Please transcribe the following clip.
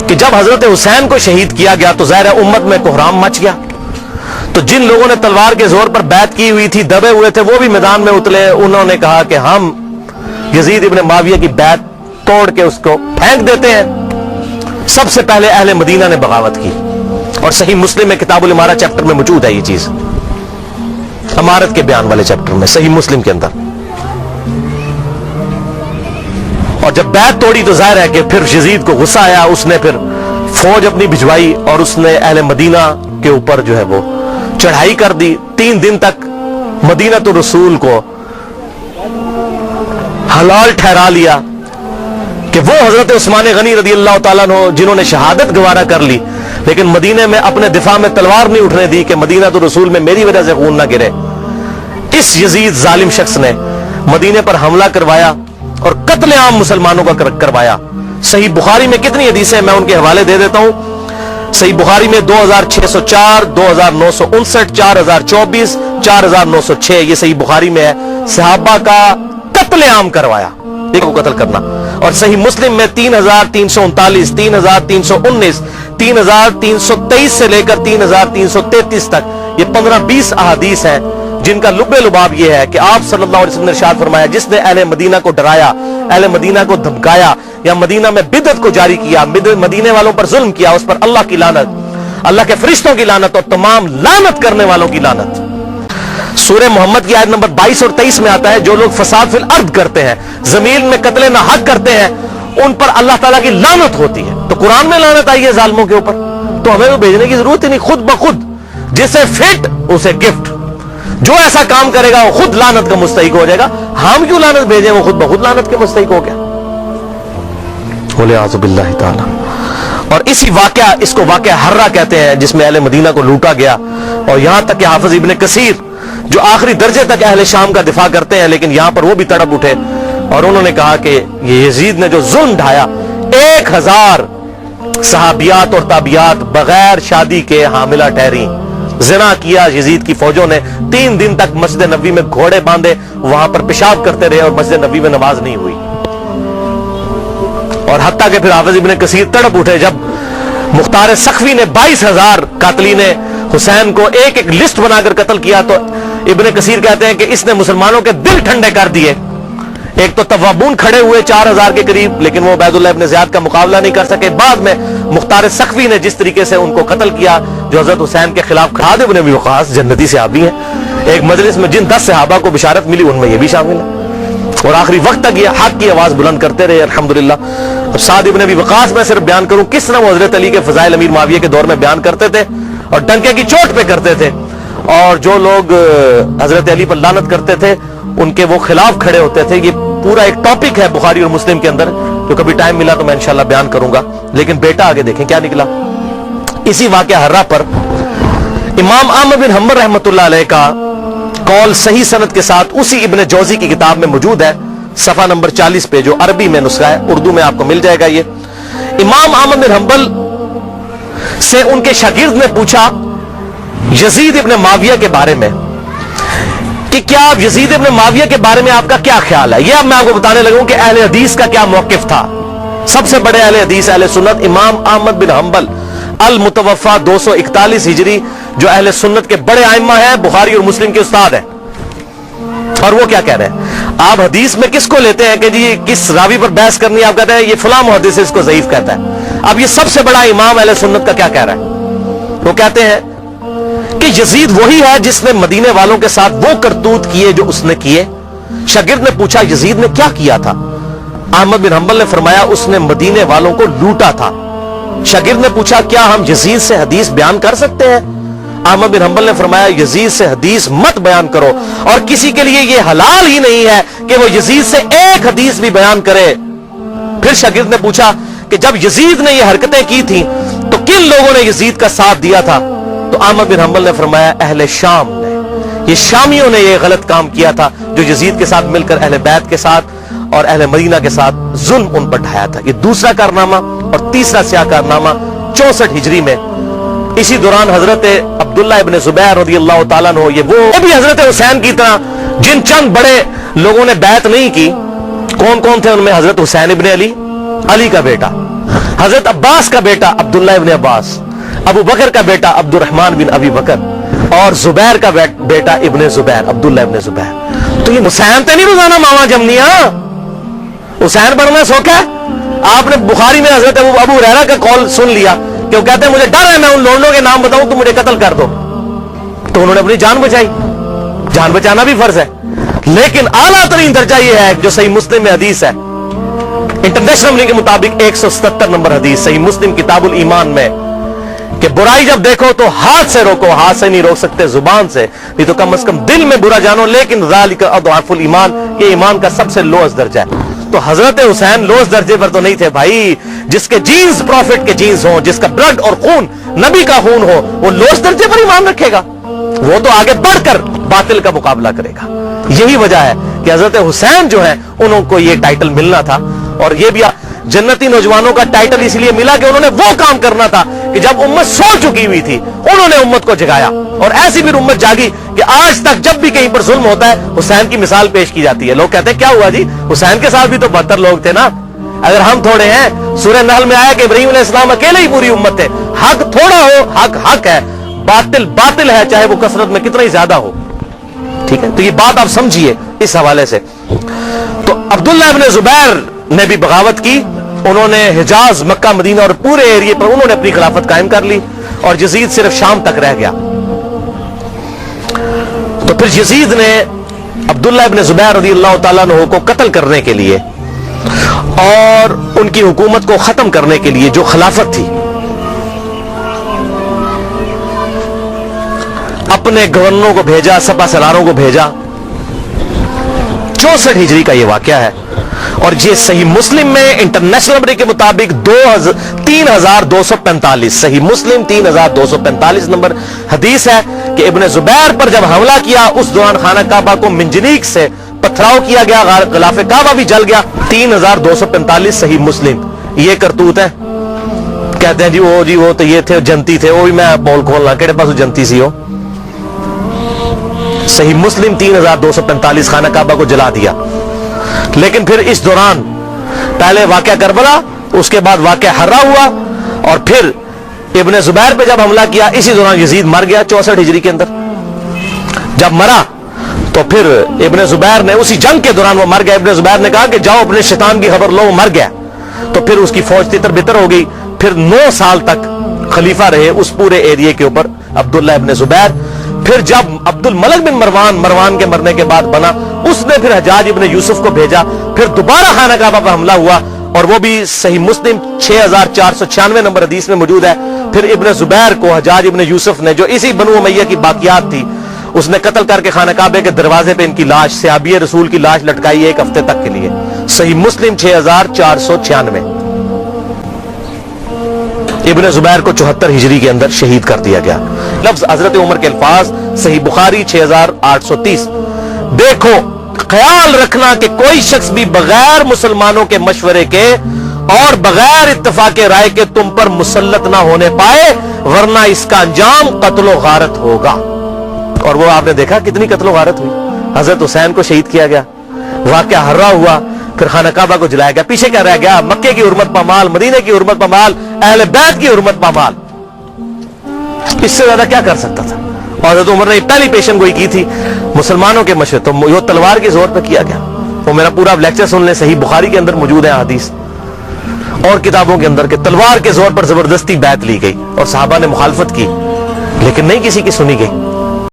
کہ جب حضرت حسین کو شہید کیا گیا تو ظاہر امت میں کوہرام مچ گیا، تو جن لوگوں نے تلوار کے زور پر بیعت کی ہوئی تھی، دبے ہوئے تھے، وہ بھی میدان میں اترے. انہوں نے کہا کہ ہم یزید ابن معاویہ کی بیعت توڑ کے اس کو پھینک دیتے ہیں. سب سے پہلے اہل مدینہ نے بغاوت کی، اور صحیح مسلم میں کتاب الامارہ چیپٹر میں موجود ہے یہ چیز، امارت کے بیان والے چیپٹر میں صحیح مسلم کے اندر. اور جب بیعت توڑی تو ظاہر ہے کہ پھر یزید کو غصہ آیا، اس نے پھر فوج اپنی بھجوائی اور اس نے اہل مدینہ کے اوپر جو ہے وہ چڑھائی کر دی. 3 دن تک مدینہ تو رسول کو حلال ٹھہرا لیا کہ وہ حضرت عثمان غنی رضی اللہ تعالیٰ عنہ جنہوں نے شہادت گوارا کر لی، لیکن مدینے میں اپنے دفاع میں تلوار نہیں اٹھنے دی کہ مدینہ تو رسول میں میری وجہ سے خون نہ گرے. اس یزید ظالم شخص نے مدینے پر حملہ کروایا اور قتل عام مسلمانوں کا کروایا. صحیح بخاری میں کتنی حدیثیں میں ان کے حوالے دے دیتا ہوں. صحیح بخاری میں 2604، 2959، 4024، 4906 یہ صحیح بخاری میں ہے. صحابہ کا قتل عام کروایا، ایک کو قتل کرنا. اور صحیح مسلم میں 3339، 3319، 3323 سے لے کر 3333 تک یہ 15-20 احادیث ہیں جن کا لب لباب یہ ہے کہ آپ صلی اللہ علیہ وسلم نے ارشاد فرمایا جس نے اہل مدینہ کو ڈرایا، اہل مدینہ کو دھمکایا یا مدینہ میں بدعت کو جاری کیا، مدینے والوں پر ظلم کیا، اس پر اللہ کی لعنت، اللہ کے فرشتوں کی لعنت اور تمام لعنت کرنے والوں کی لعنت. سورہ محمد کی آیت نمبر 22 اور 23 میں آتا ہے جو لوگ فساد فی الارض کرتے ہیں، زمین میں قتل نہ حق کرتے ہیں، ان پر اللہ تعالیٰ کی لعنت ہوتی ہے. تو قرآن میں لعنت آئی ہے ظالموں کے اوپر، تو ہمیں وہ بھیجنے کی ضرورت ہی نہیں. خود بخود جسے فٹ اسے گفٹ، جو ایسا کام کرے گا وہ خود لعنت کا مستحق ہو جائے گا. ہم کیوں لعنت بھیجیں، وہ خود بخود لعنت کے مستحق ہو گیا. وَلِعَاذُ بِاللَّهِ تعالی. اور اسی واقعہ، اس کو واقعہ حرہ کہتے ہیں جس میں اہل مدینہ کو لوٹا گیا. اور یہاں تک کہ حافظ ابن کثیر جو آخری درجے تک اہل شام کا دفاع کرتے ہیں، لیکن یہاں پر وہ بھی تڑپ اٹھے اور انہوں نے کہا کہ یہ یزید نے جو ظلم ڈھایا، 1000 صحابیات اور تابعیات بغیر شادی کے حاملہ ٹھہری، زنا کیا یزید کی فوجوں نے. 3 دن تک مسجد نبوی میں گھوڑے باندھے وہاں پر پیشاب کرتے رہے اور مسجد نبوی میں نماز نہیں ہوئی. اور حتیٰ کہ پھر حافظ ابن کثیر تڑپ اٹھے جب مختار سخوی نے 22,000 قاتلین حسین کو ایک ایک لسٹ بنا کر قتل کیا، تو ابن کثیر کہتے ہیں کہ اس نے مسلمانوں کے دل ٹھنڈے کر دیے. ایک تو توابون کھڑے ہوئے 4000 کے قریب، لیکن وہ عبید اللہ ابن زیاد کا مقابلہ نہیں کر سکے. بعد میں مختار سخوی نے جس طریقے سے ان کو قتل کیا جو حضرت حسین کے خلاف کھاد ابن ابی وقاص جنتی صحابی ہیں، ایک مجلس میں جن 10 صحابہ کو بشارت ملی ان میں یہ بھی شامل ہے، اور آخری وقت تک یہ حق کی آواز بلند کرتے رہے الحمدللہ. اب سعد ابن ابی وقاص میں صرف بیان کروں کس طرح وہ حضرت علی کے فضائل امیر معاویہ کے دور میں بیان کرتے تھے اور ڈنکے کی چوٹ پہ کرتے تھے، اور جو لوگ حضرت علی پر لعنت کرتے تھے ان کے وہ خلاف کھڑے ہوتے تھے. یہ پورا ایک ٹاپک ہے بخاری اور مسلم کے اندر، جو کبھی ٹائم ملا تو میں انشاءاللہ بیان کروں گا. لیکن بیٹا آگے دیکھیں کیا نکلا. اسی واقعہ حرہ پر امام احمد بن حنبل رحمۃ اللہ علیہ کا قول صحیح سند کے ساتھ اسی ابن جوزی کی کتاب میں موجود ہے، صفحہ نمبر 40 پہ، جو عربی میں نسخہ ہے، اردو میں آپ کو مل جائے گا. یہ امام احمد بن حنبل سے ان کے شاگرد نے پوچھا یزید ابن معاویہ کے بارے میں کہ کیا آپ یزید ابن معاویہ کے بارے میں آپ کا کیا خیال ہے. یہ اب میں آپ کو بتانے لگوں کہ اہل حدیث کا کیا موقف تھا. سب سے بڑے اہل حدیث اہل سنت امام احمد بن حنبل المتوفا 241 ہجری، جو اہل سنت کے بڑے ائمہ ہیں، بخاری اور مسلم کے استاد ہیں. اور وہ کیا کہہ رہے ہیں، آپ حدیث میں کس کو لیتے ہیں کہ جی کس راوی پر بحث کرنی ہے، آپ کہتے ہیں یہ فلاں محدث اس کو ضعیف کہتا ہے. اب یہ سب سے بڑا امام اہل سنت کا کیا کہہ رہا ہے، وہ کہتے ہیں کہ یزید وہی ہے جس نے مدینے والوں کے ساتھ وہ کرتوت کیے جو اس نے کیے. شاگرد نے پوچھا یزید نے کیا کیا تھا. احمد بن حنبل نے فرمایا اس نے مدینے والوں کو لوٹا تھا. شاگرد نے پوچھا کیا ہم یزید سے حدیث بیان کر سکتے ہیں. احمد بن حنبل نے فرمایا یزید سے حدیث مت بیان کرو، اور کسی کے لیے یہ حلال ہی نہیں ہے کہ وہ یزید سے ایک حدیث بھی بیان کرے. پھر شاگرد نے پوچھا کہ جب یزید نے یہ حرکتیں کی تھیں تو کن لوگوں نے یزید کا ساتھ دیا تھا. تو احمد بن حنبل نے فرمایا اہل شام نے، یہ شامیوں نے یہ غلط کام کیا تھا جو یزید کے ساتھ مل کر اہل بیت کے ساتھ اور اہل مدینہ کے ساتھ ظلم ان پر ڈھایا تھا. یہ دوسرا کارنامہ. اور تیسرا سیاہ کارنامہ 64 ہجری میں اسی دوران حضرت عبداللہ ابن زبیر رضی اللہ تعالیٰ عنہ، یہ وہ بھی حضرت حسین کی طرح جن چند بڑے لوگوں نے بیعت نہیں کی. کون کون تھے ان میں؟ حضرت حسین ابن علی، علی کا بیٹا، حضرت عباس کا بیٹا عبداللہ ابن عباس، ابو بکر کا بیٹا عبد الرحمن بن ابی بکر، اور زبیر کا بیٹا ابن زبیر، عبداللہ ابن زبیر۔ تو یہ حسین تے نہیں روزانہ ماما جمنیاں، حسین بننا سوکھا ہے؟ آپ نے بخاری میں حضرت ابو ہریرہ کا قول سن لیا کہ وہ کہتے ہیں مجھے ڈر ہے میں ان لوگوں کے نام بتاؤں تو مجھے قتل کر دو، تو انہوں نے اپنی جان بچائی۔ جان بچانا بھی فرض ہے، لیکن اعلیٰ ترین درجہ یہ ہے جو صحیح مسلم میں حدیث ہے، انٹرنیشنل نمبر کے مطابق 177 نمبر حدیث صحیح مسلم کتاب الایمان میں، کہ برائی جب دیکھو تو ہاتھ سے روکو، ہاتھ سے نہیں روک سکتے زبان سے، نہیں تو کم از کم دل میں برا جانو، لیکن ذالک اضعف الایمان، یہ ایمان کا سب سے لوئسٹ درجہ ہے۔ تو حضرت حسین لوئسٹ درجے پر تو نہیں تھے بھائی، جس کے جینز پروفٹ کے جینز ہوں، جس کا بلڈ اور خون نبی کا خون ہو، وہ لوئسٹ درجے پر ایمان رکھے گا؟ وہ تو آگے بڑھ کر باطل کا مقابلہ کرے گا۔ یہی وجہ ہے کہ حضرت حسین جو ہیں انہوں کو یہ ٹائٹل ملنا تھا، اور یہ بھی جنتی نوجوانوں کا ٹائٹل اس لیے ملا کہ انہوں نے وہ کام کرنا تھا کہ جب امت سو چکی ہوئی تھی انہوں نے امت کو جگایا، اور ایسی بھی امت جاگی کہ آج تک جب بھی کہیں پر ظلم ہوتا ہے حسین کی مثال پیش کی جاتی ہے۔ لوگ کہتے ہیں کیا ہوا جی، حسین کے ساتھ بھی تو 72 لوگ تھے نا، اگر ہم تھوڑے ہیں، سورہ نحل میں آیا کہ ابراہیم علیہ السلام اکیلے ہی پوری امت تھے۔ حق تھوڑا ہو، حق حق ہے، باطل باطل ہے، چاہے وہ کثرت میں کتنا ہی زیادہ ہو، ٹھیک ہے؟ تو یہ بات آپ سمجھیے اس حوالے سے۔ تو عبداللہ ابن زبیر نے بھی بغاوت کی، انہوں نے حجاز، مکہ، مدینہ اور پورے ایریے پر انہوں نے اپنی خلافت قائم کر لی، اور یزید صرف شام تک رہ گیا۔ تو پھر یزید نے عبداللہ ابن زبیر رضی اللہ تعالیٰ عنہ کو قتل کرنے کے لیے اور ان کی حکومت کو ختم کرنے کے لیے جو خلافت تھی، اپنے گورنروں کو بھیجا، سپہ سالاروں کو بھیجا۔ 64 ہجری کا یہ واقعہ ہے، اور یہ صحیح مسلم میں انٹرنیشنل نمبر کے مطابق 3245 صحیح مسلم 3245 نمبر حدیث ہے کہ ابن زبیر پر جب حملہ کیا اس دوران خانہ کعبہ کو منجنیق سے پتھراؤ کیا گیا، غلاف کعبہ بھی جل گیا۔ 3245 صحیح مسلم، یہ کرتوت ہے۔ کہتے ہیں جی وہ تو یہ تھے جنتی تھے، وہ بھی میں بول کھولنا کہڑے پاس جنتی سی ہو۔ صحیح مسلم 3245 خانہ کعبہ کو جلا دیا۔ لیکن پھر اس دوران پہلے واقعہ کربلا، اس کے بعد واقعہ حرہ ہوا، اور پھر ابن زبیر پہ جب حملہ کیا اسی دوران یزید مر گیا 64 ہجری کے اندر۔ جب مرا تو پھر ابن زبیر نے اسی جنگ کے دوران وہ مر گیا، ابن زبیر نے کہا کہ جاؤ اپنے شیطان کی خبر لو، وہ مر گیا۔ تو پھر اس کی فوج تتر بتر ہو گئی، پھر 9 سال تک خلیفہ رہے اس پورے ایریے کے اوپر عبداللہ ابن زبیر۔ پھر جب عبد الملک بن مروان کے مرنے کے بعد بنا، اس نے پھر حجاج ابن یوسف کو بھیجا، پھر دوبارہ خانہ کعبہ پر حملہ ہوا، اور وہ بھی صحیح مسلم 6496 نمبر حدیث میں موجود ہے۔ پھر ابن زبیر کو حجاج ابن یوسف نے، جو اسی بنو امیہ کی باقیات تھی، اس نے قتل کر کے خانہ کعبے کے دروازے پہ ان کی لاش، صحابی رسول کی لاش لٹکائی 1 ہفتے تک کے لیے۔ صحیح مسلم 6496۔ ابن زبیر کو 74 ہجری کے اندر شہید کر دیا گیا۔ لفظ حضرت عمر کے الفاظ صحیح بخاری 6830۔ دیکھو، خیال رکھنا کہ کوئی شخص بھی بغیر مسلمانوں کے مشورے کے اور بغیر اتفاق رائے کے تم پر مسلط نہ ہونے پائے، ورنہ اس کا انجام قتل و غارت ہوگا۔ اور وہ آپ نے دیکھا کتنی قتل و غارت ہوئی، حضرت حسین کو شہید کیا گیا، واقعہ حرہ ہوا، پھر خانہ کعبہ کو جلایا گیا۔ پیچھے کیا رہ گیا؟ مکے کی حرمت پامال، مدینے کی حرمت پامال، اہل بیت کی حرمت پامال۔ اس سے زیادہ کیا کر سکتا تھا؟ اور حضرت عمر نے پہلی پیشن گوئی کی تھی مسلمانوں کے مشورے، تو وہ تلوار کے زور پہ کیا گیا۔ وہ میرا پورا لیکچر سن لیں، صحیح بخاری کے اندر موجود ہے حدیث، اور کتابوں کے اندر، کہ تلوار کے زور پر زبردستی بیعت لی گئی، اور صحابہ نے مخالفت کی لیکن نہیں کسی کی سنی گئی۔